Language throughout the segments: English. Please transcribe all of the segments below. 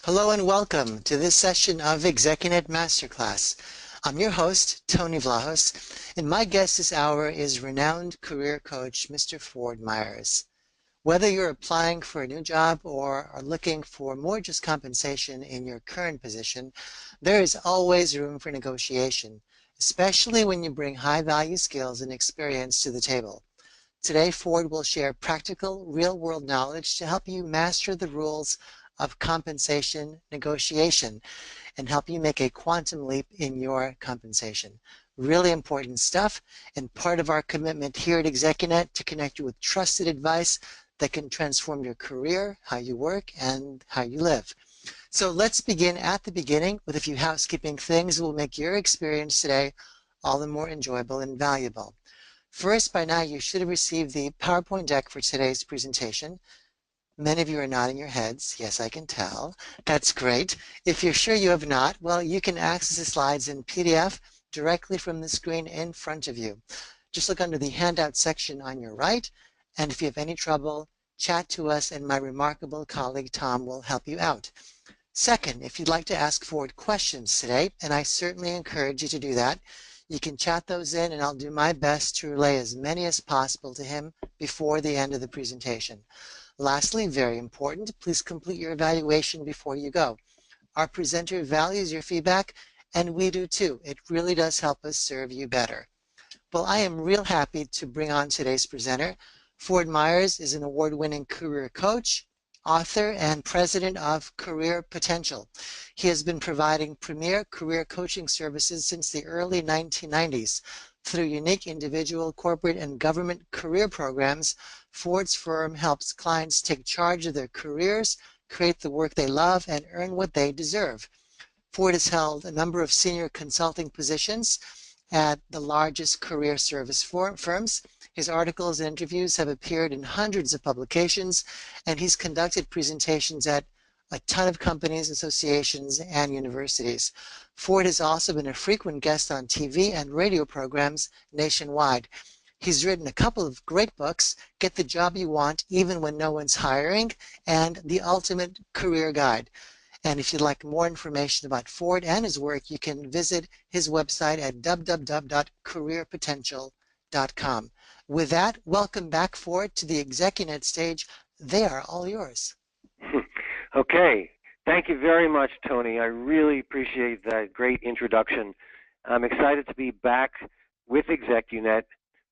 Hello and welcome to this session of ExecuNet Masterclass. I'm your host, Tony Vlahos, and my guest this hour is renowned career coach, Mr. Ford Myers. Whether you're applying for a new job or are looking for more just compensation in your current position, there is always room for negotiation, especially when you bring high-value skills and experience to the table. Today, Ford will share practical, real-world knowledge to help you master the rules of compensation negotiation and help you make a quantum leap in your compensation. Really important stuff, and part of our commitment here at ExecuNet to connect you with trusted advice that can transform your career, how you work, and how you live. So let's begin at the beginning with a few housekeeping things that will make your experience today all the more enjoyable and valuable. First, by now you should have received the PowerPoint deck for today's presentation. Many of you are nodding your heads. Yes, I can tell. That's great. If you're sure you have not, well, you can access the slides in PDF directly from the screen in front of you. Just look under the handout section on your right, and if you have any trouble, chat to us and my remarkable colleague Tom will help you out. Second, if you'd like to ask Ford questions today, and I certainly encourage you to do that, you can chat those in and I'll do my best to relay as many as possible to him before the end of the presentation. Lastly, very important, please complete your evaluation before you go. Our presenter values your feedback, and we do too. It really does help us serve you better. Well, I am real happy to bring on today's presenter. Ford Myers is an award-winning career coach, author, and president of Career Potential. He has been providing premier career coaching services since the early 1990s. Through unique individual, corporate, and government career programs, Ford's firm helps clients take charge of their careers, create the work they love, and earn what they deserve. Ford has held a number of senior consulting positions at the largest career service firms. His articles and interviews have appeared in hundreds of publications, and he's conducted presentations at a ton of companies, associations, and universities. Ford has also been a frequent guest on TV and radio programs nationwide. He's written a couple of great books, Get the Job You Want Even When No One's Hiring, and The Ultimate Career Guide. And if you'd like more information about Ford and his work, you can visit his website at www.careerpotential.com. With that, welcome back, Ford, to the ExecuNet stage. They are all yours. Okay. Thank you very much, Tony. I really appreciate that great introduction. I'm excited to be back with ExecuNet,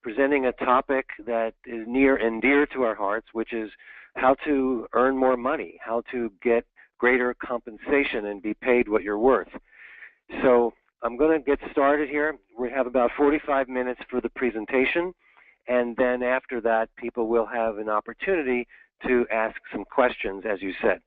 presenting a topic that is near and dear to our hearts, which is how to earn more money, how to get greater compensation and be paid what you're worth. So I'm going to get started here. We have about 45 minutes for the presentation, and then after that, people will have an opportunity to ask some questions, as you said.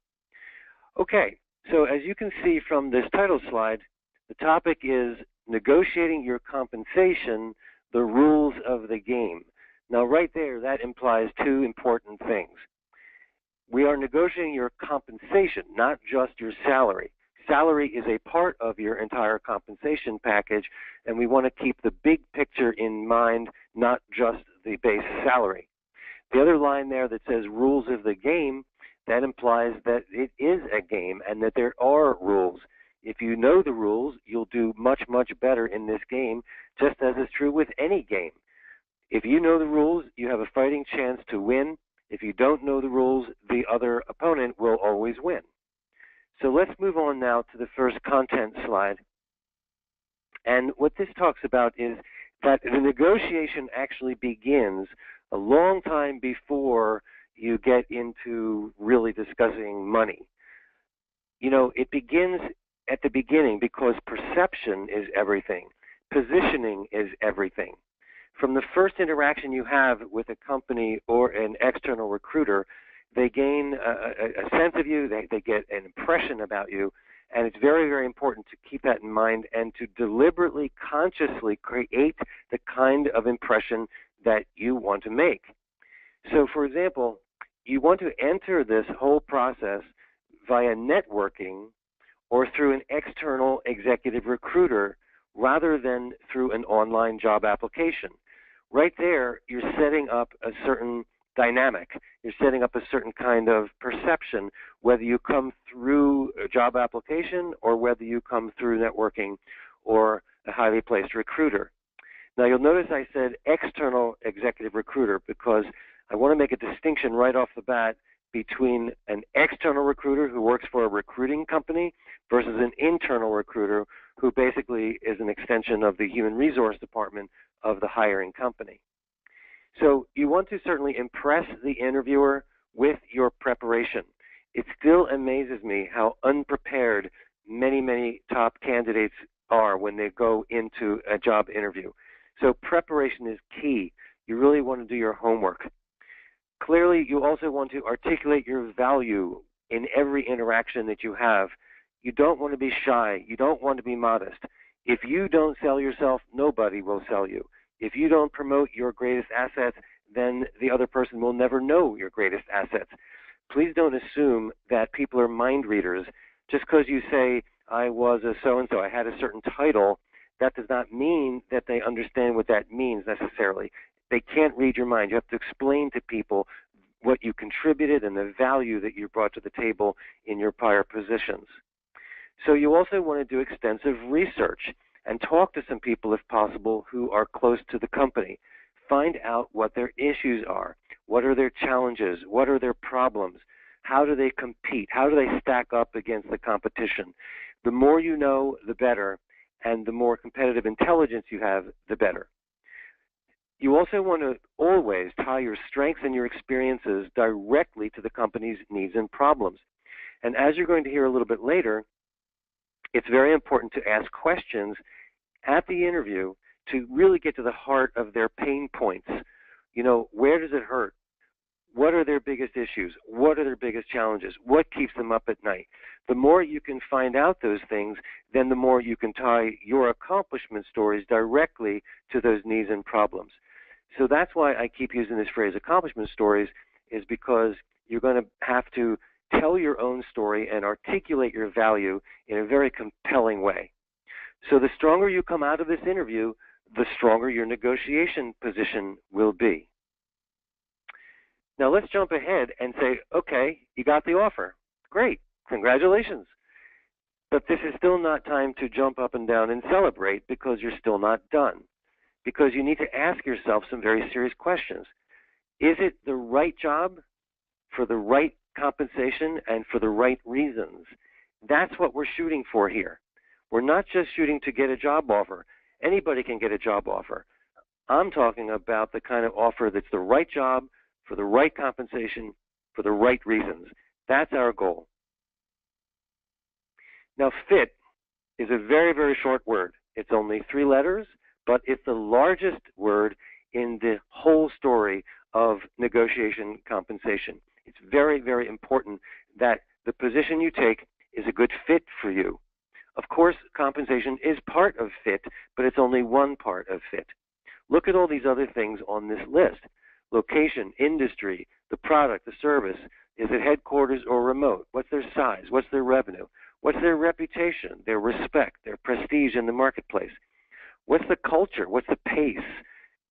Okay, so as you can see from this title slide, the topic is negotiating your compensation, the rules of the game. Now, right there, that implies two important things. We are negotiating your compensation, not just your salary. Salary is a part of your entire compensation package, and we want to keep the big picture in mind, not just the base salary. The other line there that says rules of the game, that implies that it is a game and that there are rules. If you know the rules, you'll do much, much better in this game, just as is true with any game. If you know the rules, you have a fighting chance to win. If you don't know the rules, the other opponent will always win. So let's move on now to the first content slide. And what this talks about is that the negotiation actually begins a long time before you get into really discussing money. You know, it begins at the beginning because perception is everything. Positioning is everything. From the first interaction you have with a company or an external recruiter, they gain a sense of you, they get an impression about you, and it's very, very important to keep that in mind and to deliberately, consciously create the kind of impression that you want to make. So, for example, you want to enter this whole process via networking or through an external executive recruiter rather than through an online job application. Right there, you're setting up a certain dynamic. You're setting up a certain kind of perception, whether you come through a job application or whether you come through networking or a highly placed recruiter. Now, you'll notice I said external executive recruiter because I want to make a distinction right off the bat between an external recruiter who works for a recruiting company versus an internal recruiter who basically is an extension of the human resource department of the hiring company. So you want to certainly impress the interviewer with your preparation. It still amazes me how unprepared many top candidates are when they go into a job interview. So preparation is key. You really want to do your homework. Clearly, you also want to articulate your value in every interaction that you have. You don't want to be shy. You don't want to be modest. If you don't sell yourself, nobody will sell you. If you don't promote your greatest assets, then the other person will never know your greatest assets. Please don't assume that people are mind readers. Just because you say, I was a so-and-so, I had a certain title, that does not mean that they understand what that means necessarily. They can't read your mind. You have to explain to people what you contributed and the value that you brought to the table in your prior positions. So you also want to do extensive research and talk to some people, if possible, who are close to the company. Find out what their issues are. What are their challenges? What are their problems? How do they compete? How do they stack up against the competition? The more you know, the better, and the more competitive intelligence you have, the better. You also want to always tie your strengths and your experiences directly to the company's needs and problems. And as you're going to hear a little bit later, it's very important to ask questions at the interview to really get to the heart of their pain points. You know, where does it hurt? What are their biggest issues? What are their biggest challenges? What keeps them up at night? The more you can find out those things, then the more you can tie your accomplishment stories directly to those needs and problems. So that's why I keep using this phrase, accomplishment stories, is because you're going to have to tell your own story and articulate your value in a very compelling way. So the stronger you come out of this interview, the stronger your negotiation position will be. Now let's jump ahead and say, okay, you got the offer. Great, congratulations. But this is still not time to jump up and down and celebrate because you're still not done. Because you need to ask yourself some very serious questions. Is it the right job for the right compensation and for the right reasons? That's what we're shooting for here. We're not just shooting to get a job offer. Anybody can get a job offer. I'm talking about the kind of offer that's the right job for the right compensation for the right reasons. That's our goal. Now, fit is a very short word. It's only 3 letters, but it's the largest word in the whole story of negotiation compensation. It's very important that the position you take is a good fit for you. Of course, compensation is part of fit, but it's only one part of fit. Look at all these other things on this list. Location, industry, the product, the service. Is it headquarters or remote? What's their size? What's their revenue? What's their reputation, their respect, their prestige in the marketplace? What's the culture? What's the pace?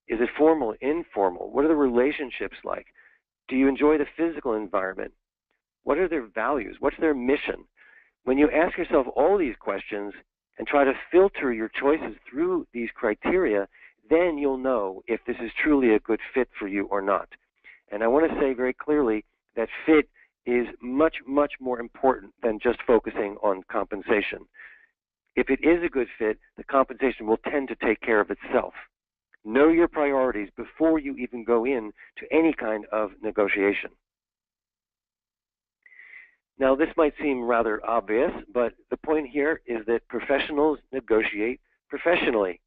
Is it formal, informal? What are the relationships like? Do you enjoy the physical environment? What are their values? What's their mission? When you ask yourself all these questions and try to filter your choices through these criteria, then you'll know if this is truly a good fit for you or not. And I want to say very clearly that fit is much more important than just focusing on compensation. If it is a good fit, the compensation will tend to take care of itself. Know your priorities before you even go in to any kind of negotiation. Now, this might seem rather obvious, but the point here is that professionals negotiate professionally.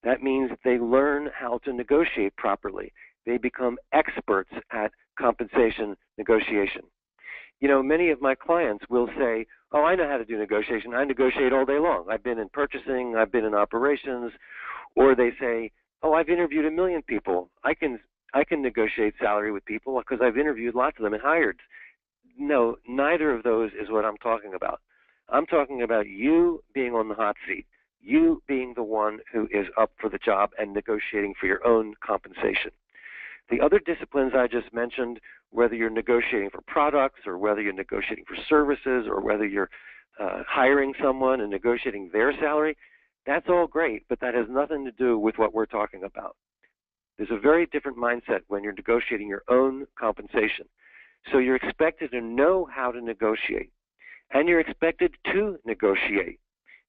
That means they learn how to negotiate properly. They become experts at compensation negotiation. You know, many of my clients will say, oh, I know how to do negotiation. I negotiate all day long. I've been in purchasing. I've been in operations. Or they say, oh, I've interviewed 1 million people. I can negotiate salary with people because I've interviewed lots of them and hired. No, neither of those is what I'm talking about. I'm talking about you being on the hot seat, you being the one who is up for the job and negotiating for your own compensation. The other disciplines I just mentioned, whether you're negotiating for products or whether you're negotiating for services or whether you're hiring someone and negotiating their salary, that's all great, but that has nothing to do with what we're talking about. There's a very different mindset when you're negotiating your own compensation. So you're expected to know how to negotiate, and you're expected to negotiate.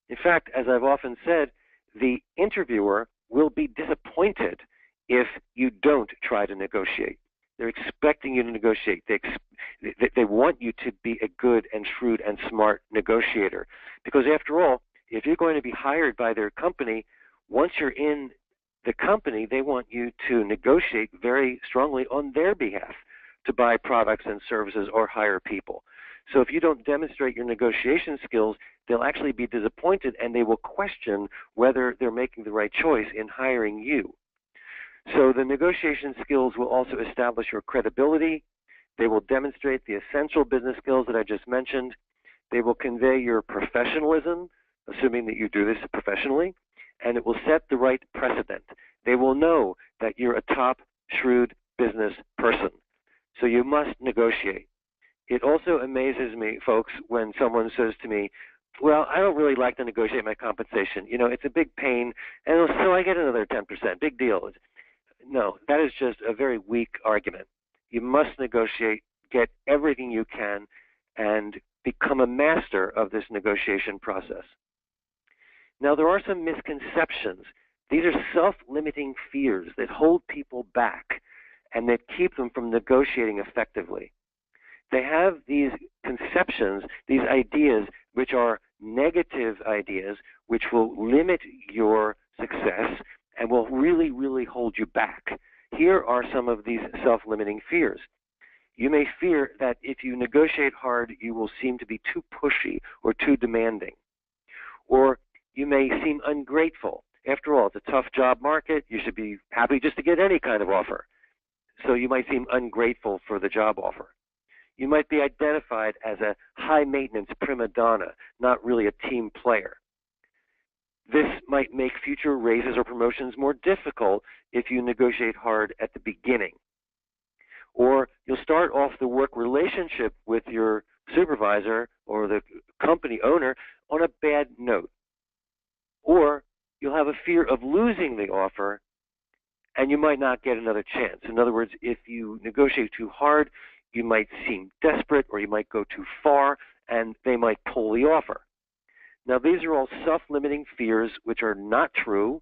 In fact, as I've often said, the interviewer will be disappointed if you don't try to negotiate. They're expecting you to negotiate. They want you to be a good and shrewd and smart negotiator. Because after all, if you're going to be hired by their company, once you're in the company, they want you to negotiate very strongly on their behalf to buy products and services or hire people. So if you don't demonstrate your negotiation skills, they'll actually be disappointed and they will question whether they're making the right choice in hiring you. So the negotiation skills will also establish your credibility. They will demonstrate the essential business skills that I just mentioned. They will convey your professionalism, assuming that you do this professionally, and it will set the right precedent. They will know that you're a top, shrewd business person. So you must negotiate. It also amazes me, folks, when someone says to me, well, I don't really like to negotiate my compensation. You know, it's a big pain, and so I get another 10%. Big deal. No, that is just a very weak argument. You must negotiate, get everything you can, and become a master of this negotiation process. Now, there are some misconceptions. These are self-limiting fears that hold people back and that keep them from negotiating effectively. They have these conceptions, these ideas, which are negative ideas, which will limit your success and will really, really hold you back. Here are some of these self-limiting fears. You may fear that if you negotiate hard, you will seem to be too pushy or too demanding. Or you may seem ungrateful. After all, it's a tough job market. You should be happy just to get any kind of offer. So you might seem ungrateful for the job offer. You might be identified as a high-maintenance prima donna, not really a team player. This might make future raises or promotions more difficult if you negotiate hard at the beginning. Or you'll start off the work relationship with your supervisor or the company owner on a bad note. Or you'll have a fear of losing the offer and you might not get another chance. In other words, if you negotiate too hard, you might seem desperate or you might go too far and they might pull the offer. Now, these are all self-limiting fears which are not true.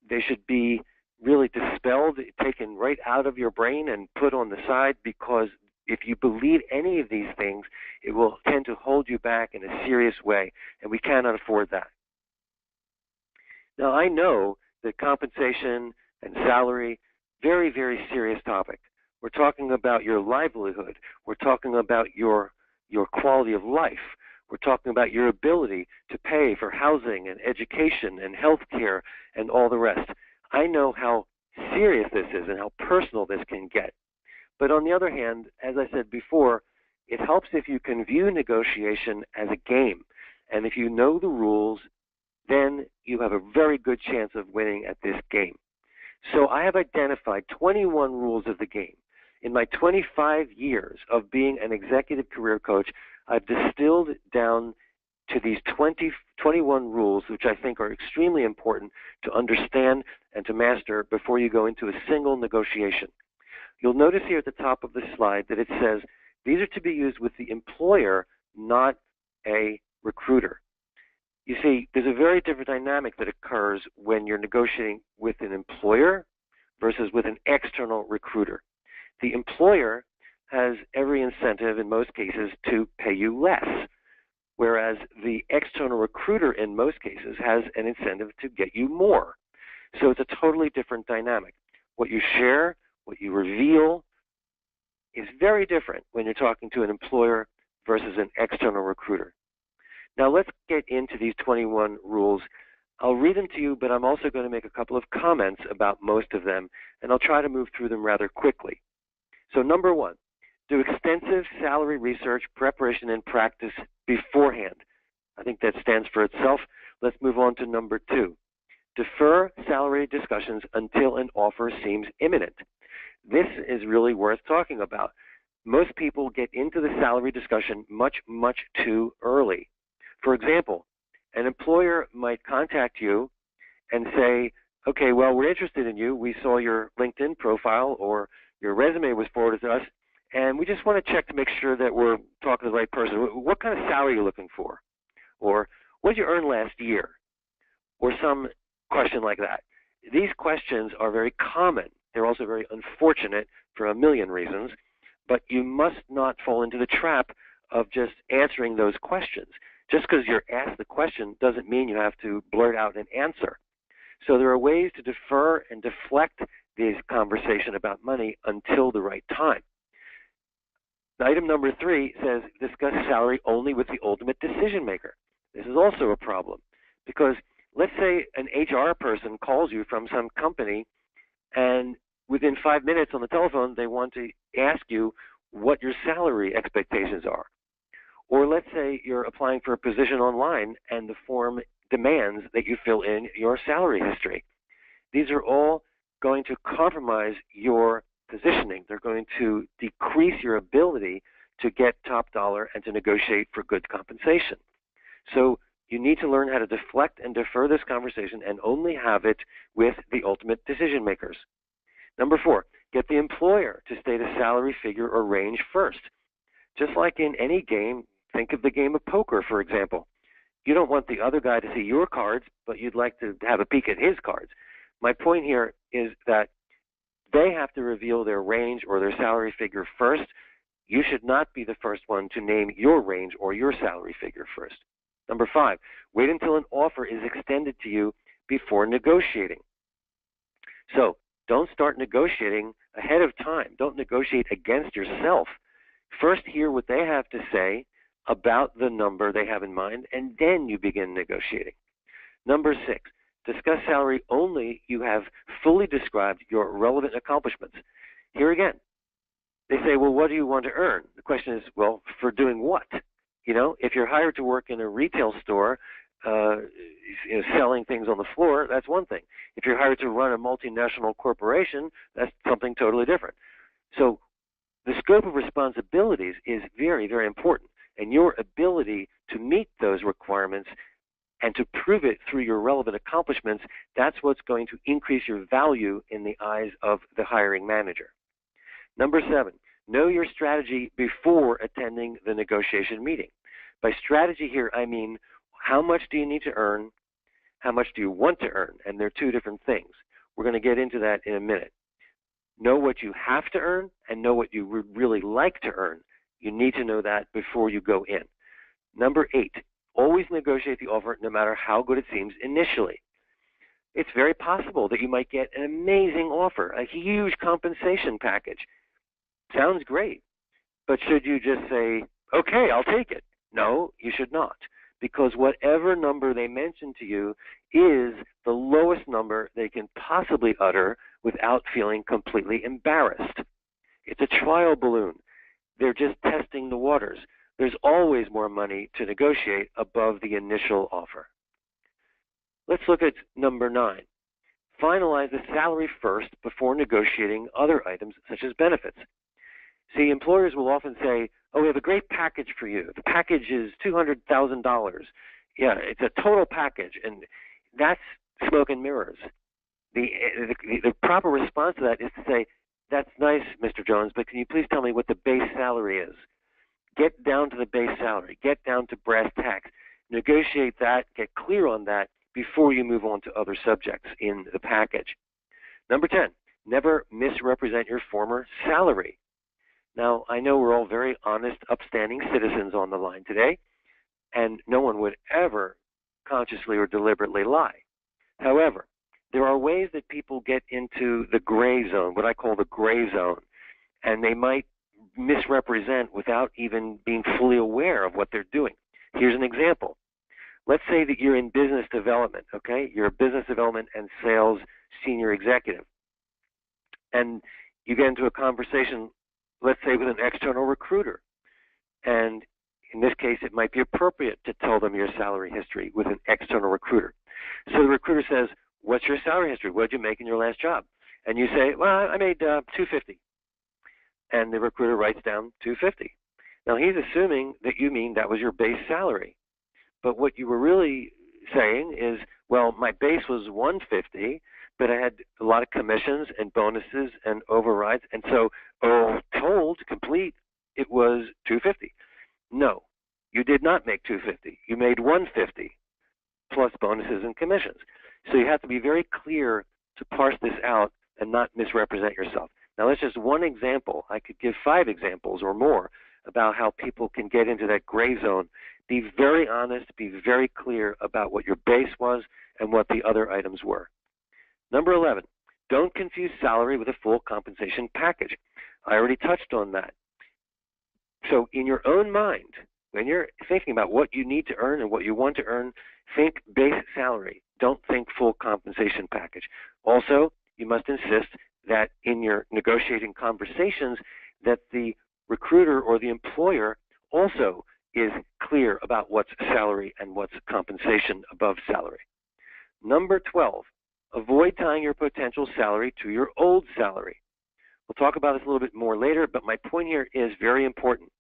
They should be really dispelled, taken right out of your brain and put on the side, because if you believe any of these things, it will tend to hold you back in a serious way, and we cannot afford that. Now, I know that compensation and salary, very, very serious topic. We're talking about your livelihood. We're talking about your quality of life. We're talking about your ability to pay for housing and education and health care and all the rest. I know how serious this is and how personal this can get. But on the other hand, as I said before, it helps if you can view negotiation as a game. And if you know the rules, then you have a very good chance of winning at this game. So I have identified 21 rules of the game. In my 25 years of being an executive career coach, I've distilled down to these 21 rules, which I think are extremely important to understand and to master before you go into a single negotiation. You'll notice here at the top of the slide that it says these are to be used with the employer, not a recruiter. You see, there's a very different dynamic that occurs when you're negotiating with an employer versus with an external recruiter. The employer has every incentive in most cases to pay you less, whereas the external recruiter in most cases has an incentive to get you more. So it's a totally different dynamic. What you share, what you reveal is very different when you're talking to an employer versus an external recruiter. Now let's get into these 21 rules. I'll read them to you, but I'm also going to make a couple of comments about most of them, and I'll try to move through them rather quickly. So number one, do extensive salary research, preparation, and practice beforehand. I think that stands for itself. Let's move on to number two. Defer salary discussions until an offer seems imminent. This is really worth talking about. Most people get into the salary discussion much, much too early. For example, an employer might contact you and say, okay, well, we're interested in you. We saw your LinkedIn profile or your resume was forwarded to us, and we just want to check to make sure that we're talking to the right person. What kind of salary are you looking for? Or what did you earn last year? Or some question like that. These questions are very common. They're also very unfortunate for a million reasons, but you must not fall into the trap of just answering those questions. Just because you're asked the question doesn't mean you have to blurt out an answer. So there are ways to defer and deflect this conversation about money until the right time. Item number 3 says discuss salary only with the ultimate decision maker. This is also a problem because let's say an HR person calls you from some company and within 5 minutes on the telephone they want to ask you what your salary expectations are. Or let's say you're applying for a position online and the form demands that you fill in your salary history. These are all going to compromise your positioning. They're going to decrease your ability to get top dollar and to negotiate for good compensation. So you need to learn how to deflect and defer this conversation and only have it with the ultimate decision makers. Number 4, get the employer to state a salary figure or range first. Just like in any game, think of the game of poker, for example. You don't want the other guy to see your cards, but you'd like to have a peek at his cards. My point here is that they have to reveal their range or their salary figure first. You should not be the first one to name your range or your salary figure first. Number 5, wait until an offer is extended to you before negotiating. So don't start negotiating ahead of time. Don't negotiate against yourself. First hear what they have to say about the number they have in mind, and then you begin negotiating. Number 6, discuss salary only you have fully described your relevant accomplishments. Here again, they say, well, what do you want to earn? The question is, well, for doing what? You know, if you're hired to work in a retail store, selling things on the floor, that's one thing. If you're hired to run a multinational corporation, that's something totally different. So the scope of responsibilities is very, very important. And your ability to meet those requirements and to prove it through your relevant accomplishments, that's what's going to increase your value in the eyes of the hiring manager. Number 7, know your strategy before attending the negotiation meeting. By strategy here, I mean how much do you need to earn, how much do you want to earn, and they're two different things. We're going to get into that in a minute. Know what you have to earn and know what you would really like to earn. You need to know that before you go in. Number 8, always negotiate the offer no matter how good it seems initially. It's very possible that you might get an amazing offer, a huge compensation package. Sounds great, but should you just say, okay, I'll take it? No, you should not, because whatever number they mention to you is the lowest number they can possibly utter without feeling completely embarrassed. It's a trial balloon. They're just testing the waters. There's always more money to negotiate above the initial offer. Let's look at number 9. Finalize the salary first before negotiating other items such as benefits. See, employers will often say, oh, we have a great package for you. The package is $200,000. Yeah, it's a total package, and that's smoke and mirrors. The proper response to that is to say, that's nice, Mr. Jones, but can you please tell me what the base salary is? Get down to the base salary. Get down to brass tacks. Negotiate that. Get clear on that before you move on to other subjects in the package. Number 10, never misrepresent your former salary. Now, I know we're all very honest, upstanding citizens on the line today, and no one would ever consciously or deliberately lie. However, there are ways that people get into the gray zone, what I call the gray zone, and they might misrepresent without even being fully aware of what they're doing. Here's an example. Let's say that you're in business development, okay? You're a business development and sales senior executive, and you get into a conversation, let's say with an external recruiter, and in this case, it might be appropriate to tell them your salary history with an external recruiter. So the recruiter says, what's your salary history? What did you make in your last job? And you say, well, I made $250. And the recruiter writes down $250. Now he's assuming that you mean that was your base salary. But what you were really saying is, well, my base was $150, but I had a lot of commissions and bonuses and overrides, and so told complete, it was $250. No, you did not make $250. You made $150 plus bonuses and commissions. So you have to be very clear to parse this out and not misrepresent yourself. Now that's just one example. I could give 5 examples or more about how people can get into that gray zone. Be very honest, be very clear about what your base was and what the other items were. Number 11, don't confuse salary with a full compensation package. I already touched on that. So in your own mind, when you're thinking about what you need to earn and what you want to earn, think base salary. Don't think full compensation package. Also, you must insist that in your negotiating conversations that the recruiter or the employer also is clear about what's salary and what's compensation above salary. Number 12, avoid tying your potential salary to your old salary. We'll talk about this a little bit more later, but my point here is very important.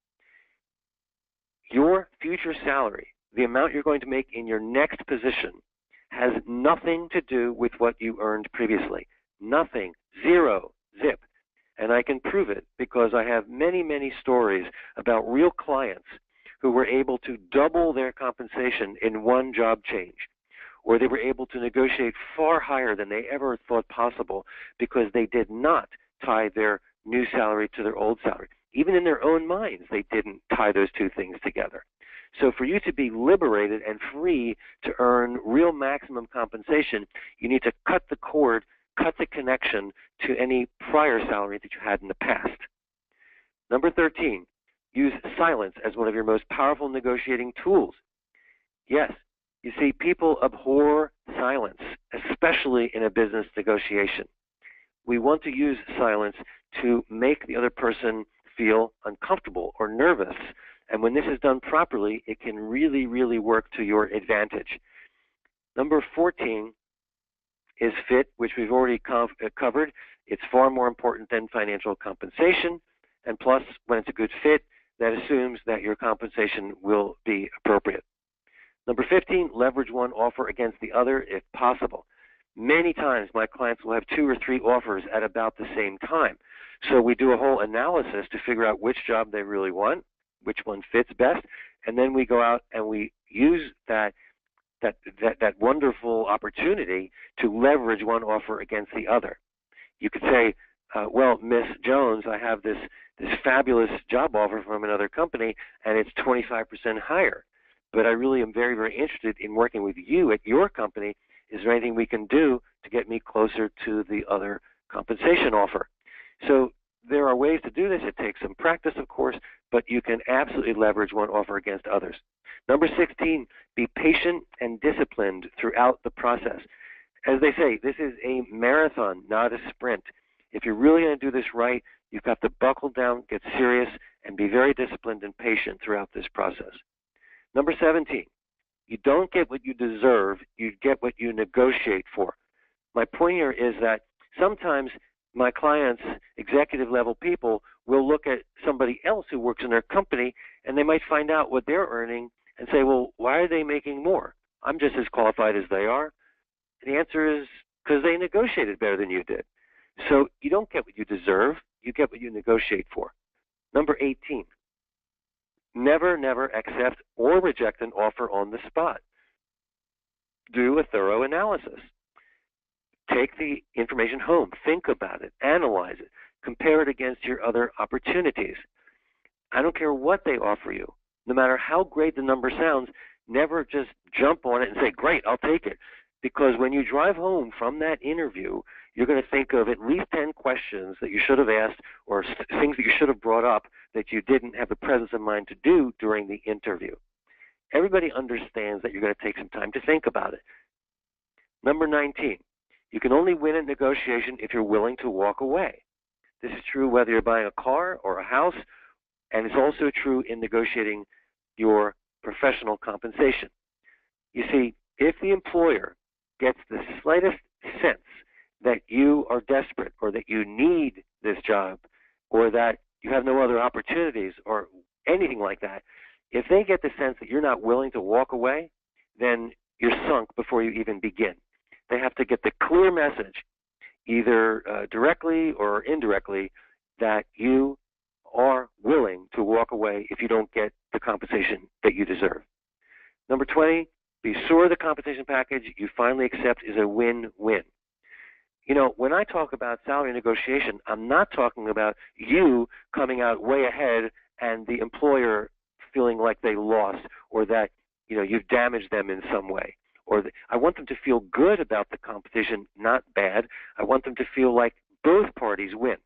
Your future salary, the amount you're going to make in your next position, has nothing to do with what you earned previously. Nothing. Zero. Zip. And I can prove it because I have many, many stories about real clients who were able to double their compensation in one job change, or they were able to negotiate far higher than they ever thought possible because they did not tie their new salary to their old salary. Even in their own minds, they didn't tie those two things together. So for you to be liberated and free to earn real maximum compensation, you need to cut the cord, cut the connection to any prior salary that you had in the past. Number 13, use silence as one of your most powerful negotiating tools. Yes, you see, people abhor silence, especially in a business negotiation. We want to use silence to make the other person feel uncomfortable or nervous. And when this is done properly, it can really, really work to your advantage. Number 14 is fit, which we've already covered. It's far more important than financial compensation. And plus, when it's a good fit, that assumes that your compensation will be appropriate. Number 15, leverage one offer against the other if possible. Many times my clients will have 2 or 3 offers at about the same time. So we do a whole analysis to figure out which job they really want, which one fits best, and then we go out and we use that wonderful opportunity to leverage one offer against the other. You could say, well, Miss Jones, I have this fabulous job offer from another company, and it's 25% higher. But I really am very, very interested in working with you at your company. Is there anything we can do to get me closer to the other compensation offer? So there are ways to do this. It takes some practice, of course, but you can absolutely leverage one offer against others. Number 16, be patient and disciplined throughout the process. As they say, this is a marathon, not a sprint. If you're really going to do this right, you've got to buckle down, get serious, and be very disciplined and patient throughout this process. Number 17, you don't get what you deserve, you get what you negotiate for. My point here is that sometimes my clients, executive level people, will look at somebody else who works in their company and they might find out what they're earning and say, well, why are they making more? I'm just as qualified as they are. And the answer is because they negotiated better than you did. So you don't get what you deserve, you get what you negotiate for. Number 18, never, never accept or reject an offer on the spot. Do a thorough analysis. Take the information home, think about it, analyze it, compare it against your other opportunities. I don't care what they offer you. No matter how great the number sounds, never just jump on it and say, great, I'll take it. Because when you drive home from that interview, you're going to think of at least 10 questions that you should have asked or things that you should have brought up that you didn't have the presence of mind to do during the interview. Everybody understands that you're going to take some time to think about it. Number 19, you can only win a negotiation if you're willing to walk away. This is true whether you're buying a car or a house, and it's also true in negotiating your professional compensation. You see, if the employer gets the slightest sense that you are desperate or that you need this job or that you have no other opportunities or anything like that, if they get the sense that you're not willing to walk away, then you're sunk before you even begin. They have to get the clear message, either directly or indirectly, that you are willing to walk away if you don't get the compensation that you deserve. Number 20, be sure the compensation package you finally accept is a win-win. You know, when I talk about salary negotiation, I'm not talking about you coming out way ahead and the employer feeling like they lost or that, you know, you've damaged them in some way. I want them to feel good about the compensation, not bad. I want them to feel like both parties win.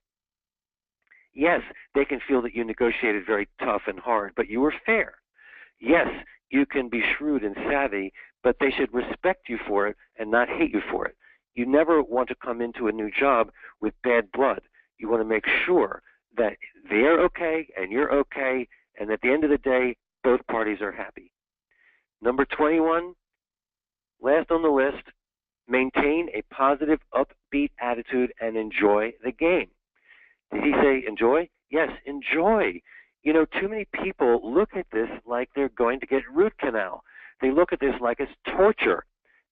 Yes, they can feel that you negotiated very tough and hard, but you were fair. Yes, you can be shrewd and savvy, but they should respect you for it and not hate you for it. You never want to come into a new job with bad blood. You want to make sure that they're okay and you're okay, and at the end of the day, both parties are happy. Number 21, last on the list, maintain a positive, upbeat attitude and enjoy the game. Did he say enjoy? Yes, enjoy. You know, too many people look at this like they're going to get root canal. They look at this like it's torture.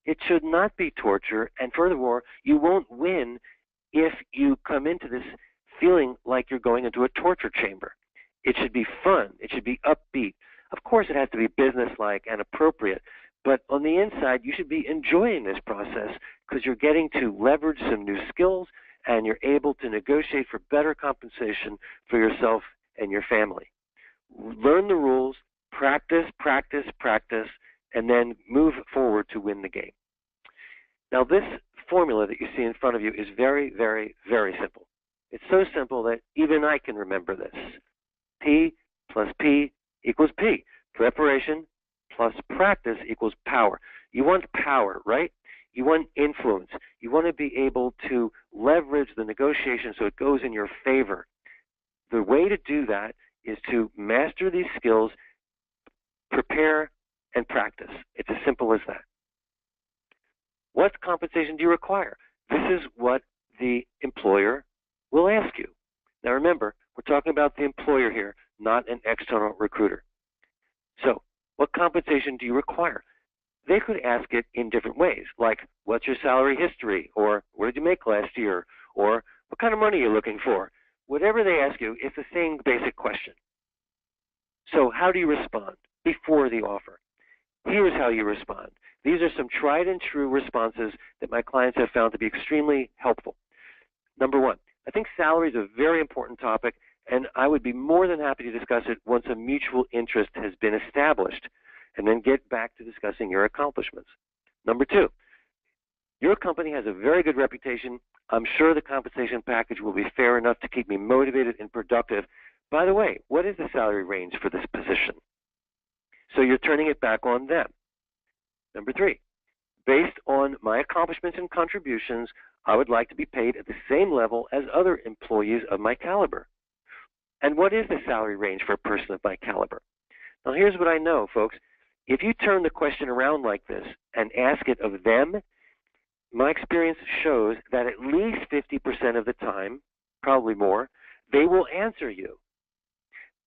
It should not be torture, and furthermore, you won't win if you come into this feeling like you're going into a torture chamber. It should be fun. It should be upbeat. Of course, it has to be businesslike and appropriate, but on the inside, you should be enjoying this process because you're getting to leverage some new skills and you're able to negotiate for better compensation for yourself and your family. Learn the rules, practice, practice, practice, and then move forward to win the game. Now, this formula that you see in front of you is very, very, very simple. It's so simple that even I can remember this. P plus P equals P. Preparation plus practice equals power. You want power, right? You want influence. You want to be able to leverage the negotiation so it goes in your favor. The way to do that is to master these skills, prepare, and practice. It's as simple as that. What compensation do you require? This is what the employer will ask you. Now remember, we're talking about the employer here, not an external recruiter. So, what compensation do you require? They could ask it in different ways, like, what's your salary history? Or, what did you make last year? Or, what kind of money are you looking for? Whatever they ask you, it's the same basic question. So, how do you respond before the offer? Here's how you respond. These are some tried and true responses that my clients have found to be extremely helpful. Number one, I think salary is a very important topic, and I would be more than happy to discuss it once a mutual interest has been established, and then get back to discussing your accomplishments. Number two, your company has a very good reputation. I'm sure the compensation package will be fair enough to keep me motivated and productive. By the way, what is the salary range for this position? So you're turning it back on them. Number three, based on my accomplishments and contributions, I would like to be paid at the same level as other employees of my caliber. And what is the salary range for a person of my caliber? Now here's what I know, folks. If you turn the question around like this and ask it of them, my experience shows that at least 50% of the time, probably more, they will answer you.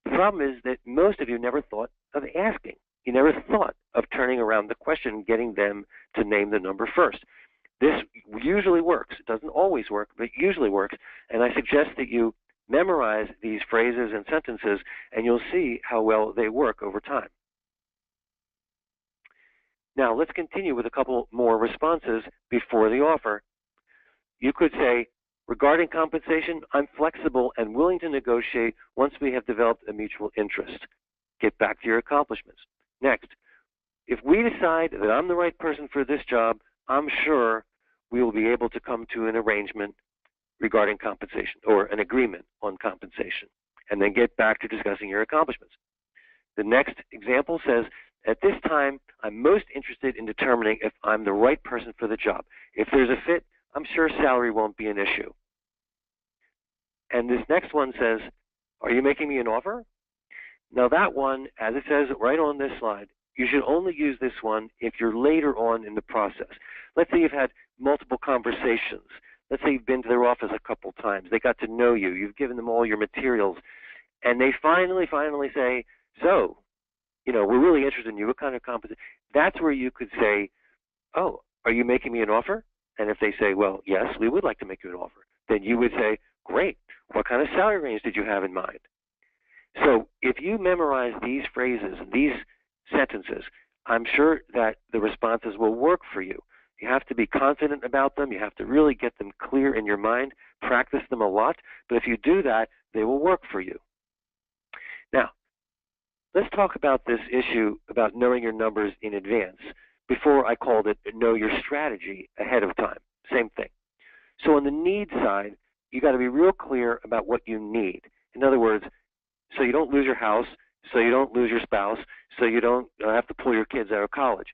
The problem is that most of you never thought of asking. You never thought of turning around the question and getting them to name the number first. This usually works. It doesn't always work, but it usually works. And I suggest that you memorize these phrases and sentences, and you'll see how well they work over time. Now, let's continue with a couple more responses before the offer. You could say, regarding compensation, I'm flexible and willing to negotiate once we have developed a mutual interest. Get back to your accomplishments. Next, if we decide that I'm the right person for this job, I'm sure we will be able to come to an arrangement regarding compensation or an agreement on compensation, and then get back to discussing your accomplishments. The next example says, at this time, I'm most interested in determining if I'm the right person for the job. If there's a fit, I'm sure salary won't be an issue. And this next one says, are you making me an offer? Now that one, as it says right on this slide, you should only use this one if you're later on in the process. Let's say you've had multiple conversations. let's say you've been to their office a couple times, they got to know you, you've given them all your materials, and they finally say, so, we're really interested in you, what kind of compensation? That's where you could say, oh, are you making me an offer? And if they say, well, yes, we would like to make you an offer, then you would say, great, what kind of salary range did you have in mind? So if you memorize these phrases and these sentences, I'm sure that the responses will work for you. You have to be confident about them. You have to really get them clear in your mind, practice them a lot. But if you do that, they will work for you. Now, let's talk about this issue about knowing your numbers in advance. Before I called it know your strategy ahead of time. Same thing. So on the need side, you got to be real clear about what you need. In other words, so you don't lose your house, so you don't lose your spouse, so you don't have to pull your kids out of college.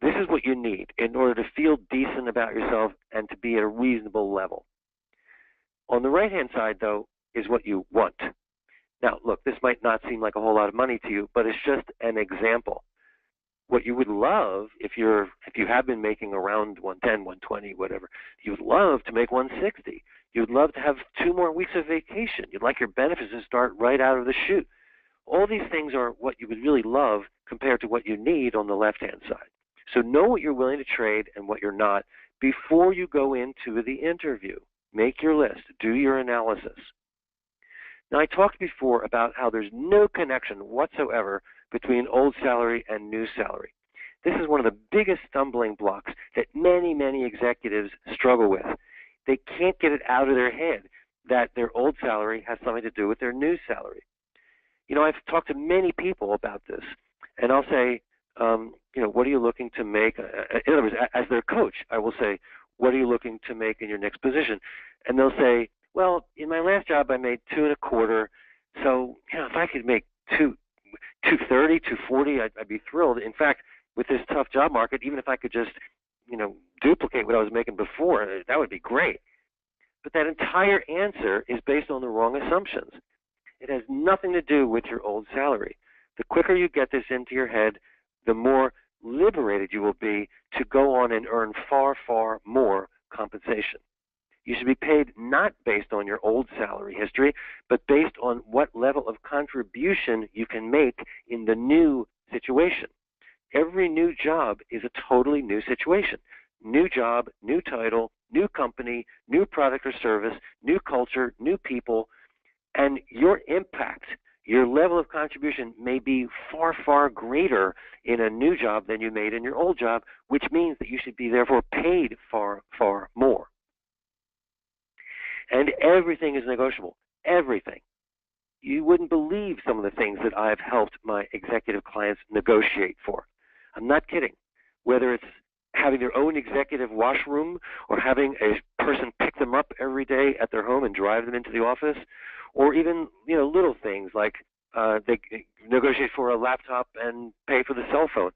This is what you need in order to feel decent about yourself and to be at a reasonable level. On the right-hand side, though, is what you want. Now, look, this might not seem like a whole lot of money to you, but it's just an example. What you would love, if you have been making around 110, 120, whatever, you would love to make 160. You'd love to have 2 more weeks of vacation. You'd like your benefits to start right out of the chute. All these things are what you would really love compared to what you need on the left-hand side. So know what you're willing to trade and what you're not before you go into the interview. Make your list. Do your analysis. Now, I talked before about how there's no connection whatsoever between old salary and new salary. This is one of the biggest stumbling blocks that many, many executives struggle with. They can't get it out of their head that their old salary has something to do with their new salary. I've talked to many people about this, and I'll say, what are you looking to make? In other words, as their coach, I will say, what are you looking to make in your next position? And they'll say, well, in my last job, I made 2.25. So, if I could make 230, 240, I'd be thrilled. In fact, with this tough job market, even if I could just, duplicate what I was making before, that would be great. But that entire answer is based on the wrong assumptions. It has nothing to do with your old salary. The quicker you get this into your head, the more liberated you will be to go on and earn far, far more compensation. You should be paid not based on your old salary history, but based on what level of contribution you can make in the new situation. Every new job is a totally new situation. New job, new title, new company, new product or service, new culture, new people, and your impact, your level of contribution may be far, far greater in a new job than you made in your old job, which means that you should be therefore paid far, far more. And everything is negotiable. Everything. You wouldn't believe some of the things that I've helped my executive clients negotiate for. I'm not kidding. Whether it's having their own executive washroom or having a person pick them up every day at their home and drive them into the office, or even little things like they negotiate for a laptop and pay for the cell phone.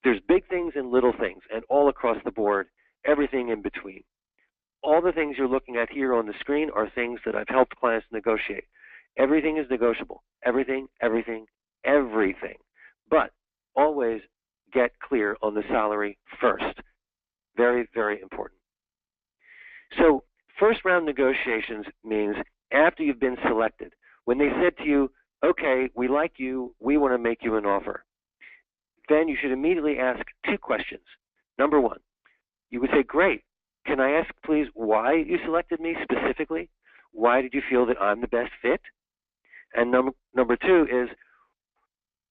There's big things and little things, and all across the board, everything in between. All the things you're looking at here on the screen are things that I've helped clients negotiate. Everything is negotiable. Everything, everything, everything. But always get clear on the salary first. Very, very important. So first round negotiations means after you've been selected. When they said to you, okay, we like you, we want to make you an offer, then you should immediately ask 2 questions. Number 1, you would say, great, can I ask please why you selected me specifically? Why did you feel that I'm the best fit? And number 2 is,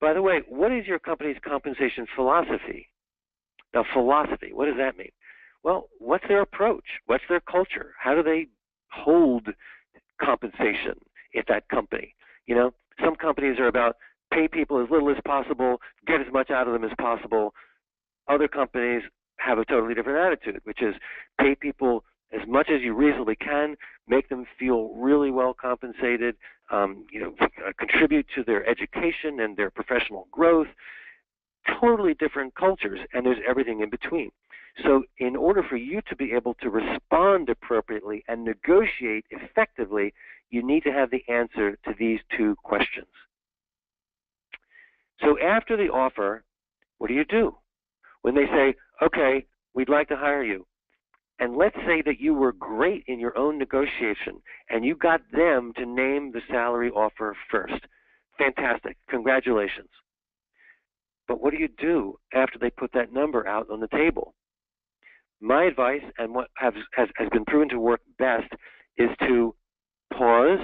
by the way, what is your company's compensation philosophy? Now, philosophy, what does that mean? Well, what's their approach? What's their culture? How do they hold compensation at that company? Some companies are about pay people as little as possible, get as much out of them as possible. Other companies have a totally different attitude, which is pay people as much as you reasonably can, make them feel really well compensated, contribute to their education and their professional growth. Totally different cultures, and there's everything in between. So in order for you to be able to respond appropriately and negotiate effectively, you need to have the answer to these 2 questions. So after the offer, what do you do? When they say, okay, we'd like to hire you, And let's say that you were great in your own negotiation and you got them to name the salary offer first. Fantastic. Congratulations. But what do you do after they put that number out on the table? My advice, and what has been proven to work best, is to pause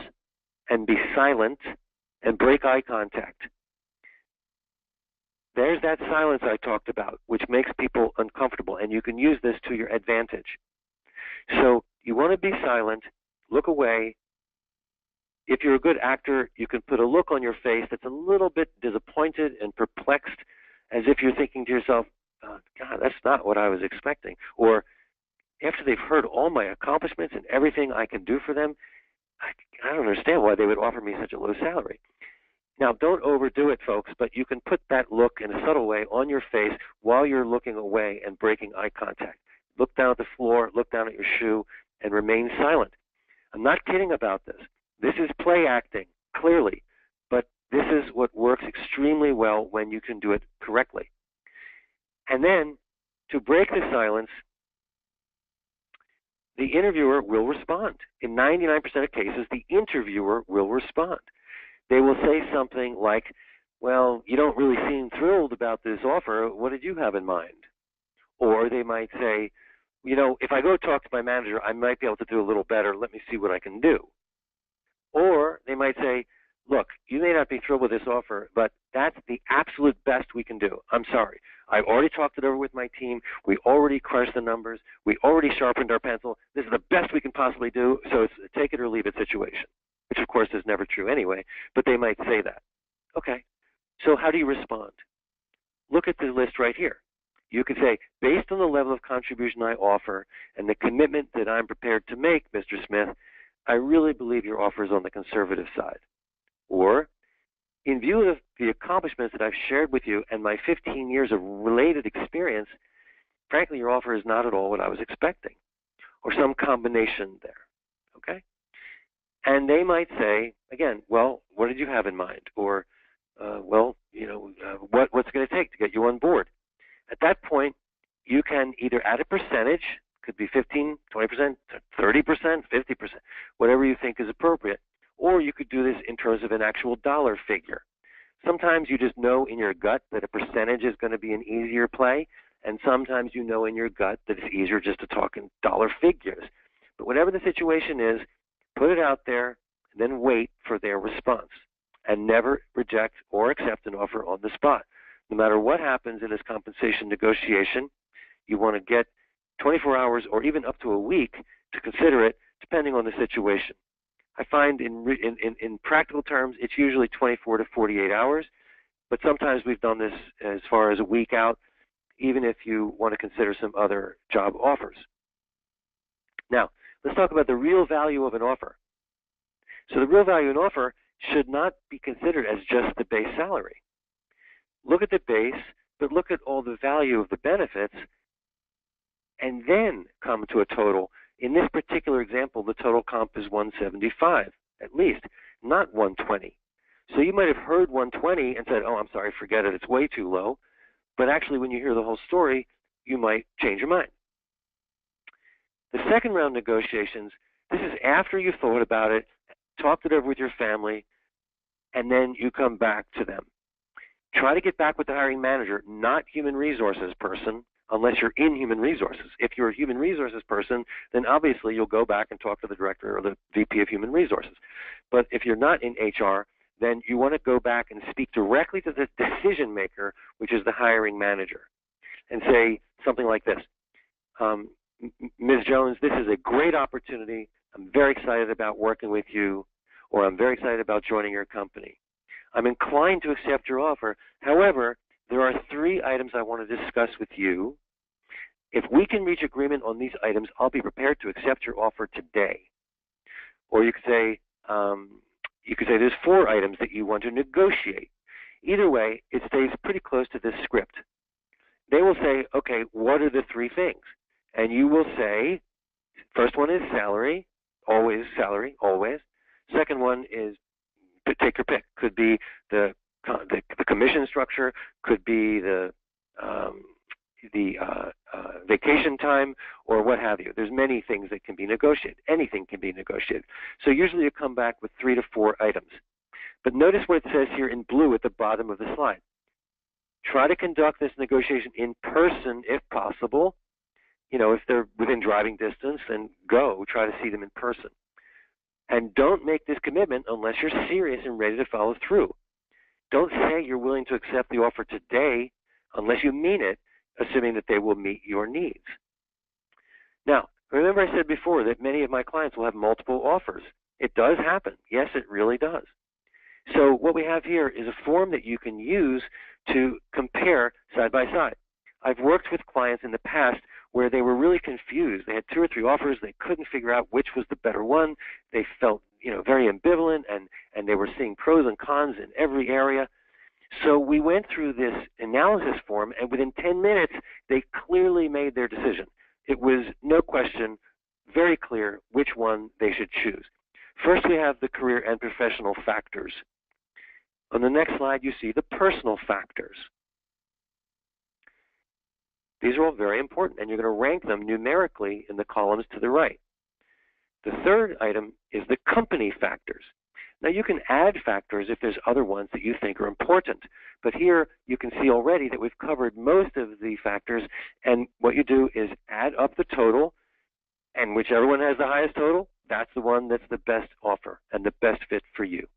and be silent and break eye contact. There's that silence I talked about, which makes people uncomfortable, and you can use this to your advantage. So you want to be silent, look away. If you're a good actor, you can put a look on your face that's a little bit disappointed and perplexed, as if you're thinking to yourself, oh, God, that's not what I was expecting. Or after they've heard all my accomplishments and everything I can do for them, I don't understand why they would offer me such a low salary. Now, don't overdo it, folks, but you can put that look in a subtle way on your face while you're looking away and breaking eye contact. Look down at the floor, look down at your shoe, and remain silent. I'm not kidding about this. This is play acting, clearly, but this is what works extremely well when you can do it correctly. And then, to break the silence, the interviewer will respond. In 99% of cases, the interviewer will respond. They will say something like, well, you don't really seem thrilled about this offer. What did you have in mind? Or they might say, you know, if I go talk to my manager, I might be able to do a little better. Let me see what I can do. Or they might say, look, you may not be thrilled with this offer, but that's the absolute best we can do. I'm sorry. I've already talked it over with my team. We already crushed the numbers. We already sharpened our pencil. This is the best we can possibly do, so it's a take it or leave it situation, which of course is never true anyway, but they might say that. Okay, so how do you respond? Look at the list right here. You could say, based on the level of contribution I offer and the commitment that I'm prepared to make, Mr. Smith, I really believe your offer is on the conservative side. Or, in view of the accomplishments that I've shared with you and my 15 years of related experience, frankly, your offer is not at all what I was expecting, or some combination there, okay? And they might say, again, well, what did you have in mind? Or, well, you know, what's it going to take to get you on board? At that point, you can either add a percentage, could be 15, 20%, 30%, 50%, whatever you think is appropriate. Or you could do this in terms of an actual dollar figure. Sometimes you just know in your gut that a percentage is going to be an easier play, and sometimes you know in your gut that it's easier just to talk in dollar figures. But whatever the situation is, put it out there, and then wait for their response. And never reject or accept an offer on the spot. No matter what happens in this compensation negotiation, you want to get 24 hours or even up to a week to consider it, depending on the situation. I find in practical terms, it's usually 24 to 48 hours, but sometimes we've done this as far as a week out, even if you want to consider some other job offers. Now, let's talk about the real value of an offer. So the real value of an offer should not be considered as just the base salary. Look at the base, but look at all the value of the benefits, and then come to a total. In this particular example, the total comp is 175, at least, not 120. So you might have heard 120 and said, oh, I'm sorry, forget it, it's way too low. But actually, when you hear the whole story, you might change your mind. The second round negotiations, this is after you've thought about it, talked it over with your family, and then you come back to them. Try to get back with the hiring manager, not human resources person, unless you're in human resources. If you're a human resources person, then obviously you'll go back and talk to the director or the VP of human resources. But if you're not in HR, then you want to go back and speak directly to the decision maker, which is the hiring manager, and say something like this. Ms. Jones, this is a great opportunity. I'm very excited about working with you, or I'm very excited about joining your company. I'm inclined to accept your offer. However, there are 3 items I want to discuss with you. If we can reach agreement on these items, I'll be prepared to accept your offer today. Or you could say there's 4 items that you want to negotiate. Either way, it stays pretty close to this script. They will say, okay, what are the 3 things? And you will say, first one is salary, always salary, always. Second one is, take your pick. Could be the commission structure, could be the vacation time or what have you. There's many things that can be negotiated. Anything can be negotiated. So usually you come back with 3 to 4 items. But notice what it says here in blue at the bottom of the slide. Try to conduct this negotiation in person if possible. If they're within driving distance, then try to see them in person. And don't make this commitment unless you're serious and ready to follow through. Don't say you're willing to accept the offer today unless you mean it, assuming that they will meet your needs. Now, remember I said before that many of my clients will have multiple offers. It does happen. Yes, it really does. So what we have here is a form that you can use to compare side by side. I've worked with clients in the past where they were really confused. They had 2 or 3 offers. They couldn't figure out which was the better one. They felt, very ambivalent, and they were seeing pros and cons in every area. So we went through this analysis form, and within 10 minutes, they clearly made their decision. It was, no question, very clear which one they should choose. First, we have the career and professional factors. On the next slide, you see the personal factors. These are all very important, and you're going to rank them numerically in the columns to the right. The third item is the company factors. Now, you can add factors if there's other ones that you think are important, but here you can see already that we've covered most of the factors, and what you do is add up the total, and whichever one has the highest total, that's the one that's the best offer and the best fit for you.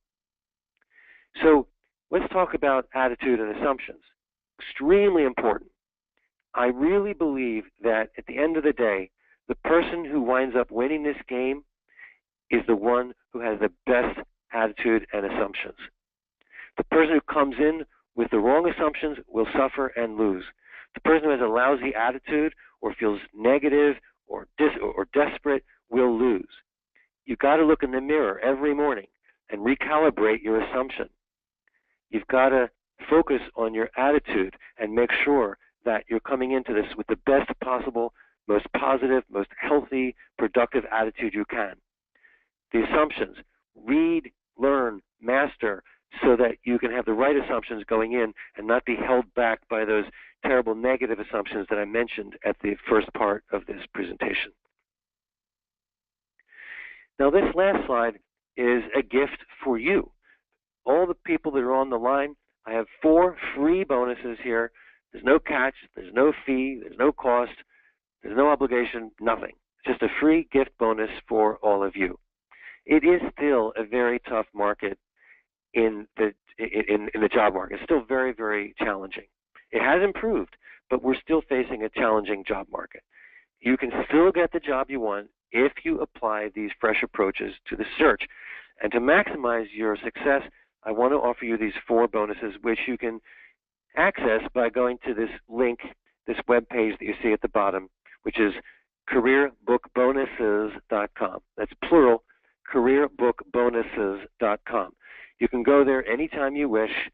So let's talk about attitude and assumptions. Extremely important. I really believe that at the end of the day, the person who winds up winning this game is the one who has the best attitude and assumptions. The person who comes in with the wrong assumptions will suffer and lose. The person who has a lousy attitude or feels negative or desperate will lose. You've got to look in the mirror every morning and recalibrate your assumption. You've got to focus on your attitude and make sure that you're coming into this with the best possible, most positive, most healthy, productive attitude you can. The assumptions, read, learn, master, so that you can have the right assumptions going in and not be held back by those terrible negative assumptions that I mentioned at the first part of this presentation. Now, this last slide is a gift for you. All the people that are on the line, I have 4 free bonuses here. There's no catch, there's no fee, there's no cost, there's no obligation, nothing. It's just a free gift bonus for all of you. It is still a very tough market in the job market. It's still very, very challenging. It has improved, but we're still facing a challenging job market. You can still get the job you want if you apply these fresh approaches to the search. And to maximize your success, I want to offer you these 4 bonuses, which you can access by going to this link, this web page that you see at the bottom, which is careerbookbonuses.com. That's plural, careerbookbonuses.com. You can go there anytime you wish,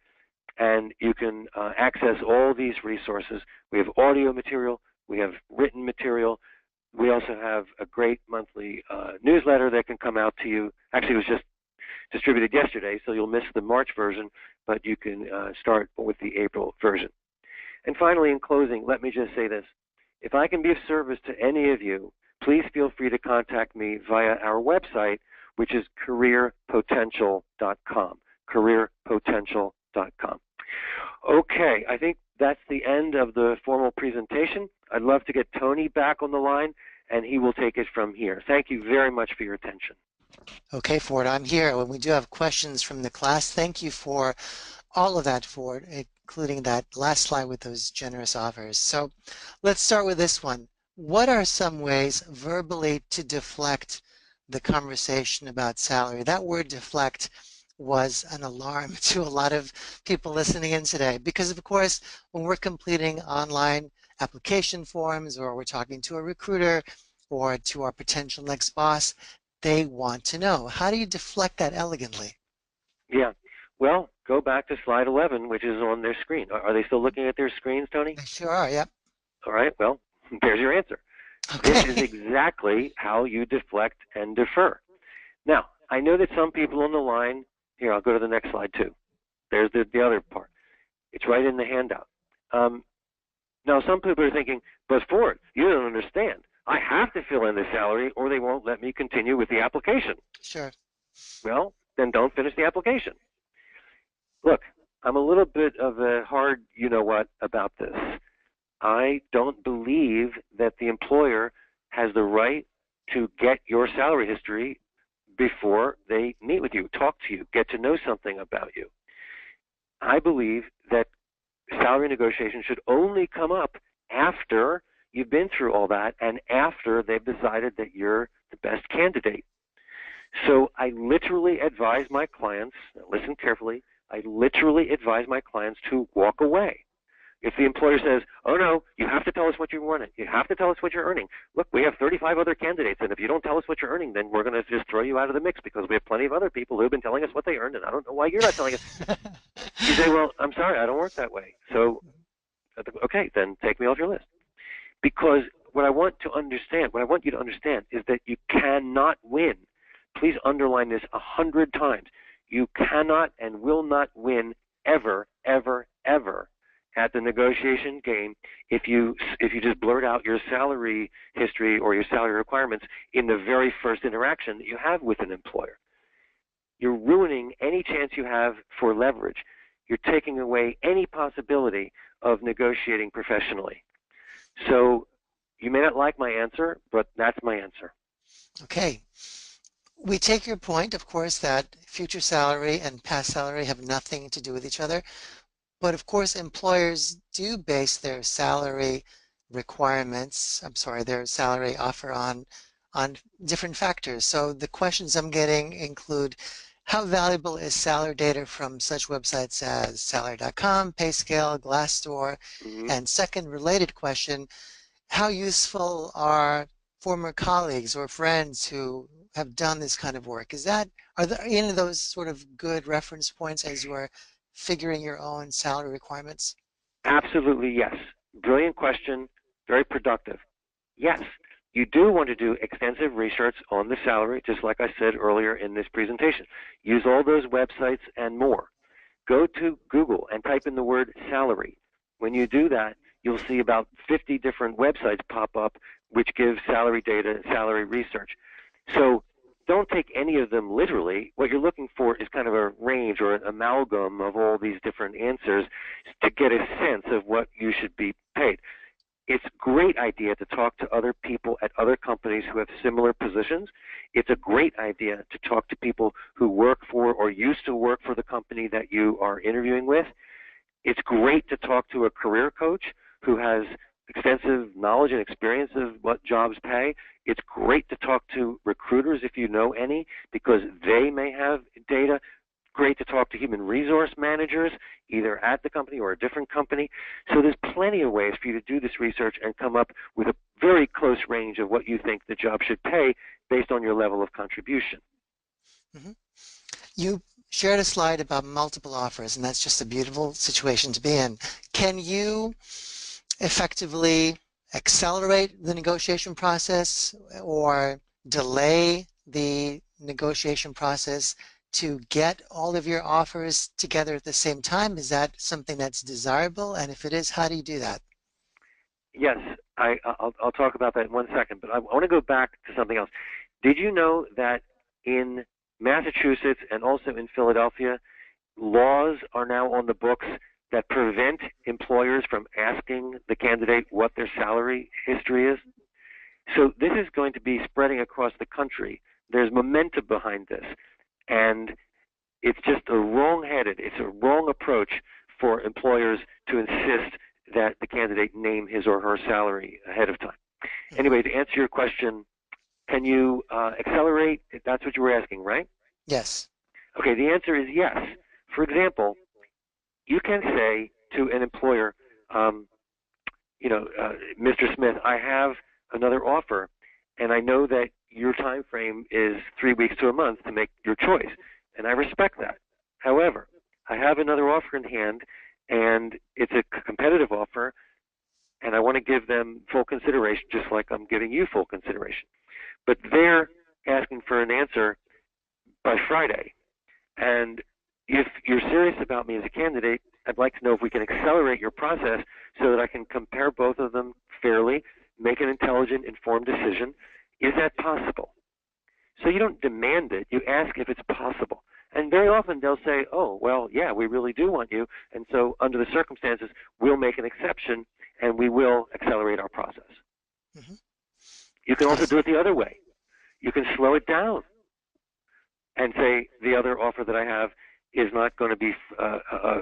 and you can access all these resources. We have audio material, we have written material. We also have a great monthly newsletter that can come out to you. Actually, it was just distributed yesterday, so you'll miss the March version, but you can start with the April version. And finally, in closing, let me just say this. If I can be of service to any of you, please feel free to contact me via our website, which is careerpotential.com, careerpotential.com. Okay, I think that's the end of the formal presentation. I'd love to get Tony back on the line, and he will take it from here. Thank you very much for your attention. Okay, Ford, I'm here. When we do have questions from the class, thank you for all of that, Ford, including that last slide with those generous offers. So let's start with this one. What are some ways verbally to deflect the conversation about salary? That word deflect was an alarm to a lot of people listening in today, because of course, when we're completing online application forms, or we're talking to a recruiter or to our potential next boss, they want to know, how do you deflect that elegantly? Yeah, well, go back to slide 11, which is on their screen. Are they still looking at their screens, Tony? They sure are, yep. All right, well, there's your answer. Okay. This is exactly how you deflect and defer. Now, I know that some people on the line, here, I'll go to the next slide too. There's the other part. It's right in the handout. Now, some people are thinking, but Ford, you don't understand. I have to fill in the salary or they won't let me continue with the application. Sure. Well, then don't finish the application. Look, I'm a little bit of a hard you-know-what about this. I don't believe that the employer has the right to get your salary history before they meet with you, talk to you, get to know something about you. I believe that salary negotiation should only come up after you've been through all that and after they've decided that you're the best candidate. So I literally advise my clients, listen carefully, I literally advise my clients to walk away. If the employer says, oh no, you have to tell us what you're earning, you have to tell us what you're earning. Look, we have 35 other candidates, and if you don't tell us what you're earning, then we're going to just throw you out of the mix because we have plenty of other people who have been telling us what they earned, and I don't know why you're not telling us. You say, well, I'm sorry, I don't work that way. So, okay, then take me off your list. Because what I want you to understand is that you cannot win. Please underline this 100 times. You cannot and will not win ever, ever, ever at the negotiation game if you just blurt out your salary history or your salary requirements in the very first interaction that you have with an employer. You're ruining any chance you have for leverage. You're taking away any possibility of negotiating professionally. So you may not like my answer, but that's my answer. Okay. We take your point, of course, that future salary and past salary have nothing to do with each other. But of course, employers do base their salary requirements, their salary offer on different factors. So the questions I'm getting include, how valuable is salary data from such websites as salary.com, PayScale, Glassdoor? And second related question, how useful are former colleagues or friends who have done this kind of work? Are there any of those sort of good reference points as you are figuring your own salary requirements? Absolutely, yes. Brilliant question, very productive. Yes, you do want to do extensive research on the salary, just like I said earlier in this presentation. Use all those websites and more. Go to Google and type in the word salary. When you do that, you'll see about 50 different websites pop up which give salary data, salary research. So don't take any of them literally. What you're looking for is kind of a range or an amalgam of all these different answers to get a sense of what you should be paid. It's a great idea to talk to other people at other companies who have similar positions. It's a great idea to talk to people who work for or used to work for the company that you are interviewing with. It's great to talk to a career coach who has extensive knowledge and experience of what jobs pay. It's great to talk to recruiters if you know any, because they may have data. Great to talk to human resource managers, either at the company or a different company. So there's plenty of ways for you to do this research and come up with a very close range of what you think the job should pay based on your level of contribution. Mm-hmm. You shared a slide about multiple offers, and that's just a beautiful situation to be in. Can you effectively accelerate the negotiation process or delay the negotiation process to get all of your offers together at the same time? Is that something that's desirable? And if it is, how do you do that? Yes, I'll talk about that in 1 second, but I want to go back to something else. Did you know that in Massachusetts and also in Philadelphia, laws are now on the books that prevent employers from asking the candidate what their salary history is? So this is going to be spreading across the country. There's momentum behind this. And it's just it's a wrong approach for employers to insist that the candidate name his or her salary ahead of time. Anyway, to answer your question, can you accelerate? That's what you were asking, right? Yes. Okay, the answer is yes. For example, you can say to an employer, Mr. Smith, I have another offer, and I know that your time frame is 3 weeks to a month to make your choice, and I respect that. However, I have another offer in hand, and it's a competitive offer, and I want to give them full consideration, just like I'm giving you full consideration. But they're asking for an answer by Friday. And if you're serious about me as a candidate, I'd like to know if we can accelerate your process so that I can compare both of them fairly, make an intelligent, informed decision. Is that possible? So you don't demand it. You ask if it's possible. And very often they'll say, oh, well, yeah, we really do want you. And so under the circumstances, we'll make an exception and we will accelerate our process. Mm-hmm. You can also do it the other way. You can slow it down and say the other offer that I have is not going to be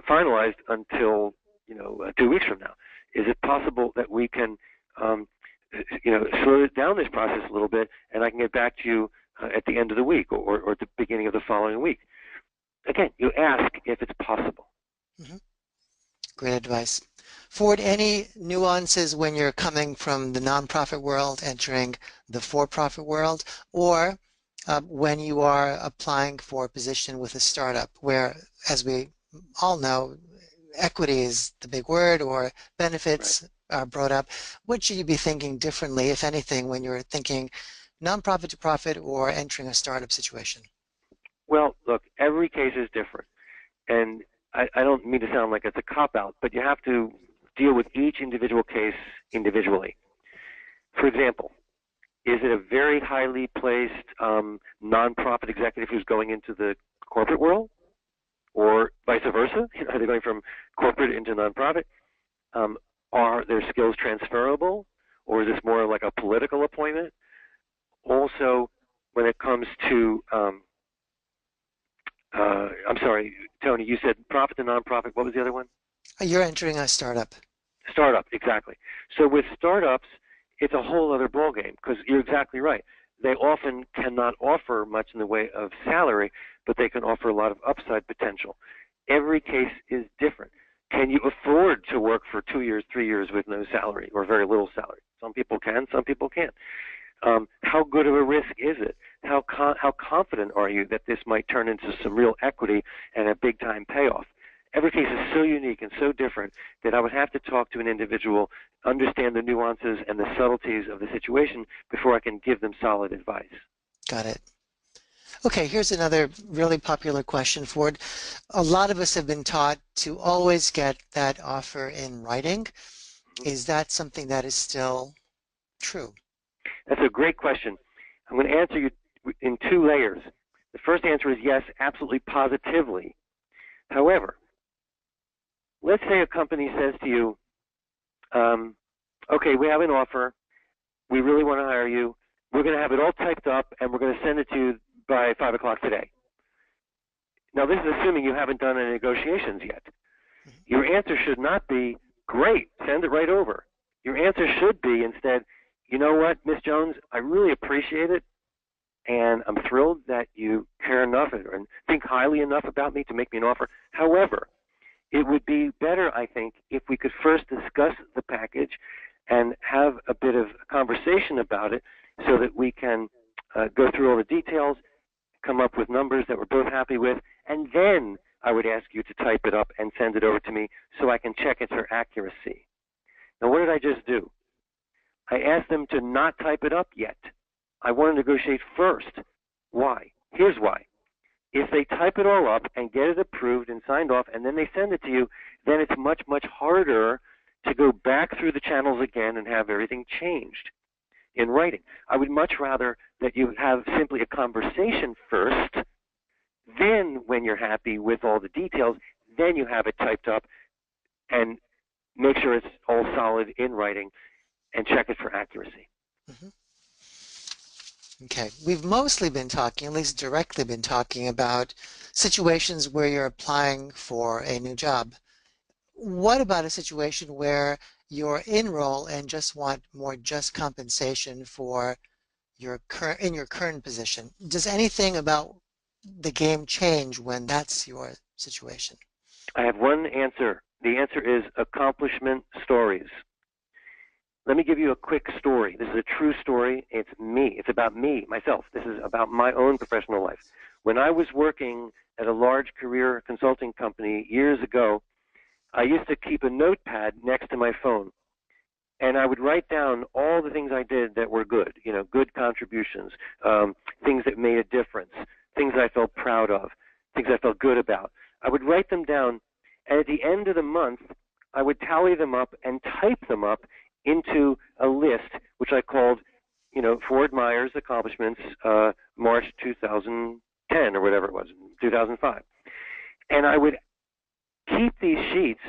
finalized until 2 weeks from now. Is it possible that we can slow down this process a little bit, and I can get back to you at the end of the week or at the beginning of the following week? Again, you ask if it's possible. Mm-hmm. Great advice. Ford, any nuances when you're coming from the nonprofit world, entering the for-profit world, or when you are applying for a position with a startup where, as we all know, equity is the big word, or benefits are brought up? What should you be thinking differently, if anything, when you're thinking nonprofit to profit or entering a startup situation? Well, look, every case is different. And I don't mean to sound like it's a cop-out, but you have to deal with each individual case individually. For example, is it a very highly placed nonprofit executive who's going into the corporate world, or vice versa? Are they going from corporate into nonprofit? Are their skills transferable, or is this more like a political appointment? Also, when it comes to I'm sorry, Tony, you said profit to nonprofit. What was the other one? You're entering a startup. Startup, exactly. So with startups, it's a whole other ballgame, because you're exactly right. They often cannot offer much in the way of salary, but they can offer a lot of upside potential. Every case is different. Can you afford to work for 2 years, 3 years with no salary or very little salary? Some people can, some people can't. How good of a risk is it? How confident are you that this might turn into some real equity and a big-time payoff? Every case is so unique and so different that I would have to talk to an individual, understand the nuances and the subtleties of the situation before I can give them solid advice. Got it. Okay, here's another really popular question, Ford. A lot of us have been taught to always get that offer in writing. Is that something that is still true? That's a great question. I'm going to answer you in 2 layers. The first answer is yes, absolutely positively. However, let's say a company says to you, okay, we have an offer. We really want to hire you. We're going to have it all typed up, and we're going to send it to you by 5 o'clock today. Now, this is assuming you haven't done any negotiations yet. Your answer should not be, great, send it right over. Your answer should be instead, you know what, Ms. Jones, I really appreciate it, and I'm thrilled that you care enough and think highly enough about me to make me an offer. However, it would be better, I think, if we could first discuss the package and have a bit of a conversation about it so that we can go through all the details, come up with numbers that we're both happy with, and then I would ask you to type it up and send it over to me so I can check its accuracy. Now, what did I just do? I asked them to not type it up yet. I want to negotiate first. Why? Here's why. If they type it all up and get it approved and signed off and then they send it to you, then it's much, much harder to go back through the channels again and have everything changed in writing. I would much rather that you have simply a conversation first, then when you're happy with all the details, then you have it typed up and make sure it's all solid in writing and check it for accuracy. Mm-hmm. Okay, we've mostly been talking, at least directly been talking about situations where you're applying for a new job. What about a situation where you're in role and just want more just compensation for your current position? Does anything about the game change when that's your situation? I have one answer. The answer is accomplishment stories. Let me give you a quick story. This is a true story. It's me. It's about me, myself. This is about my own professional life. When I was working at a large career consulting company years ago, I used to keep a notepad next to my phone. And I would write down all the things I did that were good, good contributions, things that made a difference, things I felt proud of, things I felt good about. I would write them down, And at the end of the month, I would tally them up and type them up into a list, which I called, Ford Myers accomplishments, March 2010 or whatever it was, 2005. And I would keep these sheets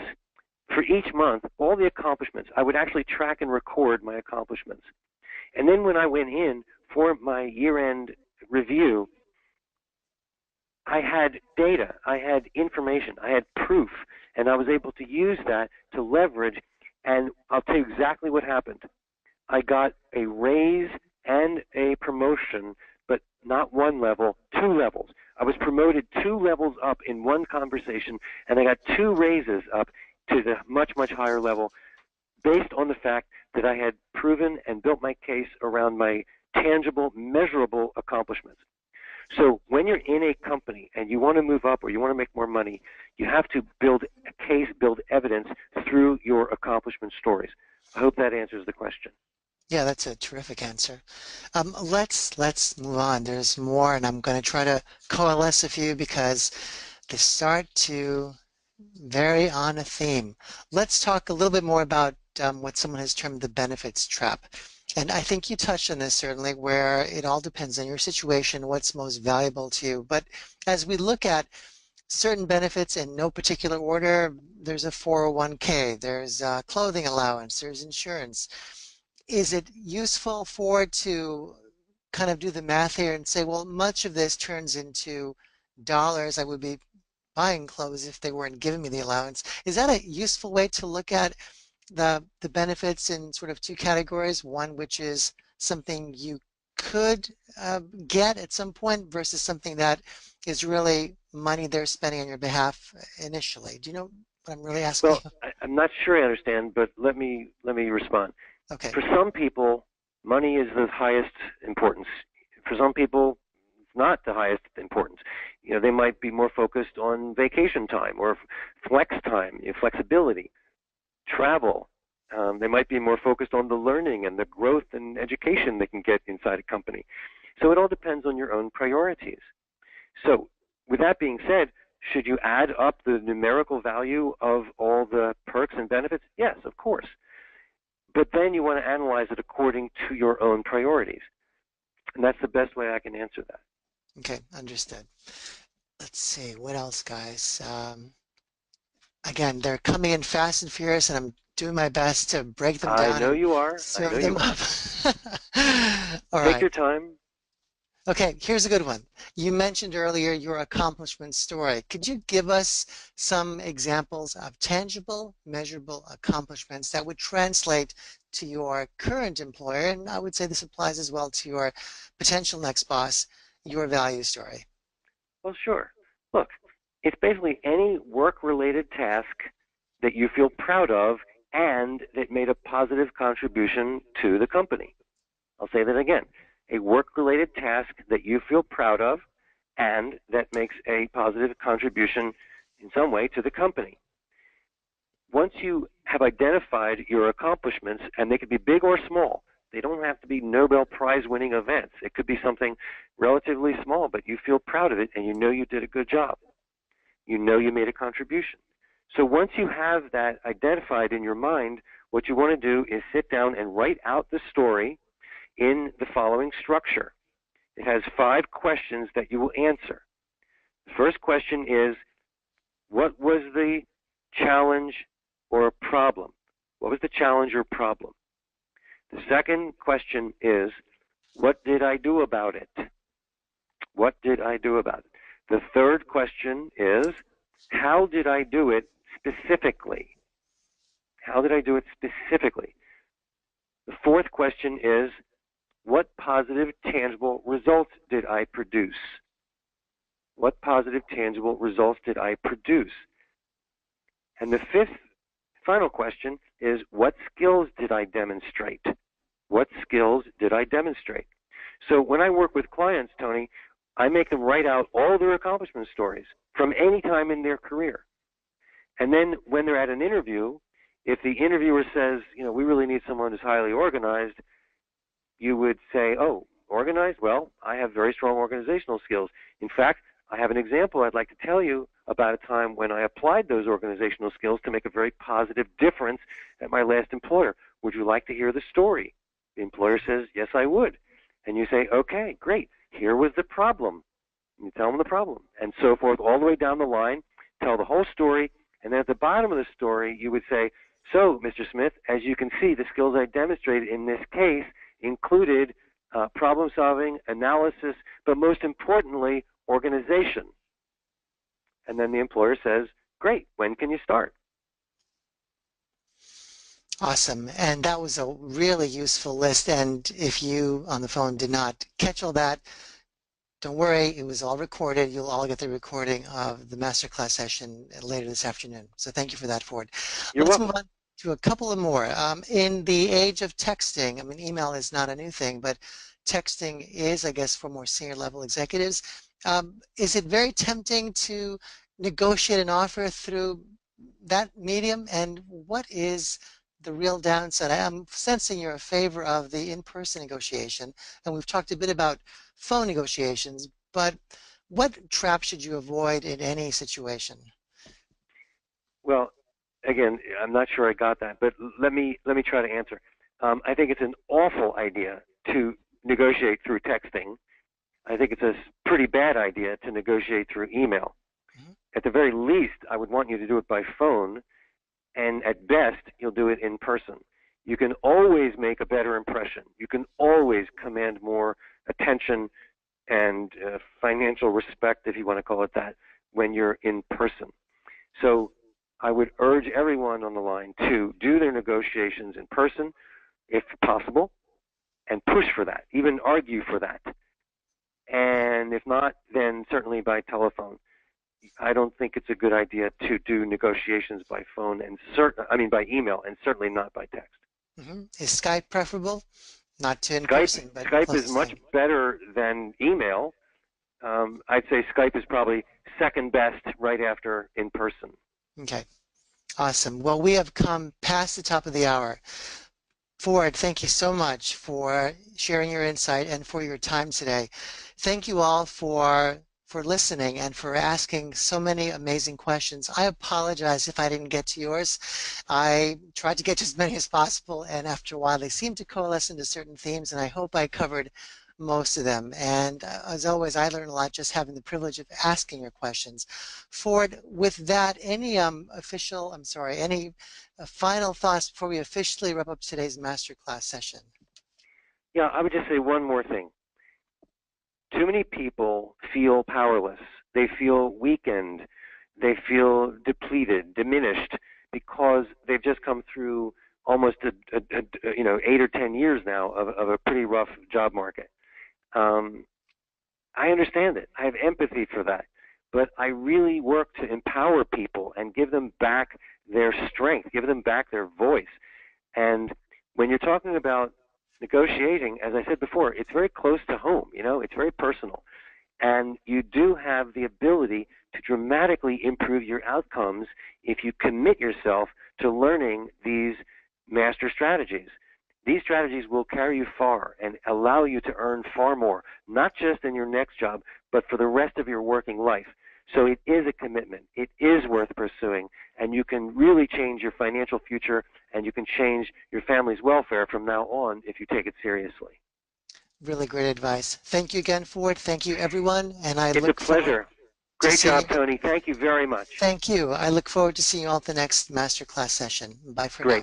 for each month, all the accomplishments. I would actually track and record my accomplishments. And then when I went in for my year-end review, I had data, I had information, I had proof, and I was able to use that to leverage. And I'll tell you exactly what happened. I got a raise and a promotion, but not one level, 2 levels. I was promoted 2 levels up in one conversation, and I got 2 raises up to the much, much higher level based on the fact that I had proven and built my case around my tangible, measurable accomplishments. So when you're in a company and you want to move up or you want to make more money, you have to build a case, build evidence through your accomplishment stories. I hope that answers the question. Yeah, that's a terrific answer. Let's move on. There's more, and I'm going to try to coalesce a few because they start to vary on a theme. Let's talk a little bit more about what someone has termed the benefits trap. And I think you touched on this certainly, where it all depends on your situation, what's most valuable to you. But as we look at certain benefits in no particular order, there's a 401k, there's clothing allowance, there's insurance. Is it useful to kind of do the math here and say, well, much of this turns into dollars? I would be buying clothes if they weren't giving me the allowance. Is that a useful way to look at the benefits in sort of 2 categories? One, which is something you could get at some point versus something that is really money they're spending on your behalf initially. Do you know what I'm really asking Well, you? I'm not sure I understand, but let me respond. Okay. For some people, money is the highest importance. For some people, it's not the highest importance. They might be more focused on vacation time or flex time, flexibility, travel. They might be more focused on the learning and the growth and education they can get inside a company. So it all depends on your own priorities. So with that being said, should you add up the numerical value of all the perks and benefits? Yes, of course. But then you want to analyze it according to your own priorities. And that's the best way I can answer that. Okay, understood. Let's see, what else, guys? Again, they're coming in fast and furious, and I'm doing my best to break them I down know and you are. I know serve them you are. up. All Take your right. time. Okay, here's a good one. You mentioned earlier your accomplishment story. Could you give us some examples of tangible, measurable accomplishments that would translate to your current employer? And I would say this applies as well to your potential next boss, your value story. Well, sure. Look, it's basically any work-related task that you feel proud of and that made a positive contribution to the company. I'll say that again. A work-related task that you feel proud of and that makes a positive contribution in some way to the company. Once you have identified your accomplishments, and they could be big or small, they don't have to be Nobel Prize-winning events. It could be something relatively small, but you feel proud of it and you know you did a good job. You know you made a contribution. So once you have that identified in your mind, what you want to do is sit down and write out the story in the following structure. It has 5 questions that you will answer. The first question is, what was the challenge or problem? What was the challenge or problem? The second question is, what did I do about it? What did I do about it? The third question is, how did I do it specifically? How did I do it specifically? The fourth question is, what positive, tangible results did I produce? What positive, tangible results did I produce? And the fifth, final question is, what skills did I demonstrate? What skills did I demonstrate? So when I work with clients, Tony, I make them write out all their accomplishment stories from any time in their career. And then when they're at an interview, if the interviewer says, we really need someone who's highly organized, you would say, oh, organized? Well, I have very strong organizational skills. In fact, I have an example I'd like to tell you about a time when I applied those organizational skills to make a very positive difference at my last employer. Would you like to hear the story? The employer says, yes, I would. And you say, okay, great. Here was the problem. And you tell them the problem, and so forth, all the way down the line, tell the whole story, and then at the bottom of the story, you would say, so, Mr. Smith, as you can see, the skills I demonstrated in this case included problem solving, analysis, but most importantly, organization. And then the employer says, great, when can you start? Awesome. And that was a really useful list. And if you on the phone did not catch all that, don't worry, it was all recorded. You'll all get the recording of the masterclass session later this afternoon. So thank you for that, Ford. You're Let's welcome. move on to a couple of more. In the age of texting, I mean, email is not a new thing, but texting is, I guess, for more senior level executives. Is it very tempting to negotiate an offer through that medium? And what is the real downside? I'm sensing you're a favor of the in-person negotiation, and we've talked a bit about phone negotiations, but what trap should you avoid in any situation? Well, again, I'm not sure I got that, but let me try to answer. I think it's an awful idea to negotiate through texting. I think it's a pretty bad idea to negotiate through email. Mm-hmm. At the very least, I would want you to do it by phone, and at best, you'll do it in person. You can always make a better impression. You can always command more attention and financial respect, if you want to call it that, when you're in person. So I would urge everyone on the line to do their negotiations in person, if possible, and push for that, even argue for that. And if not, then certainly by telephone. I don't think it's a good idea to do negotiations by phone and by email, and certainly not by text. Mm-hmm. Is Skype preferable? Not to in person, but Skype is much better than email. I'd say Skype is probably second best right after in person. Okay, awesome. Well, we have come past the top of the hour. Ford, thank you so much for sharing your insight and for your time today. Thank you all for listening and for asking so many amazing questions. I apologize if I didn't get to yours. I tried to get to as many as possible, and after a while they seem to coalesce into certain themes, and I hope I covered most of them. And as always, I learn a lot just having the privilege of asking your questions. Ford, with that, any final thoughts before we officially wrap up today's masterclass session? Yeah, I would just say one more thing. Too many people feel powerless. They feel weakened. They feel depleted, diminished, because they've just come through almost 8 or 10 years now of a pretty rough job market. I understand it. I have empathy for that. But I really work to empower people and give them back their strength, give them back their voice. And when you're talking about negotiating, as I said before, it's very close to home, it's very personal. And you do have the ability to dramatically improve your outcomes if you commit yourself to learning these master strategies. These strategies will carry you far and allow you to earn far more, not just in your next job, but for the rest of your working life. So it is a commitment. It is worth pursuing, and you can really change your financial future, and you can change your family's welfare from now on if you take it seriously. Really great advice. Thank you again, Ford. Thank you, everyone. And it's a pleasure. Great job, Tony. Thank you very much. Thank you. I look forward to seeing you all at the next masterclass session. Bye for now.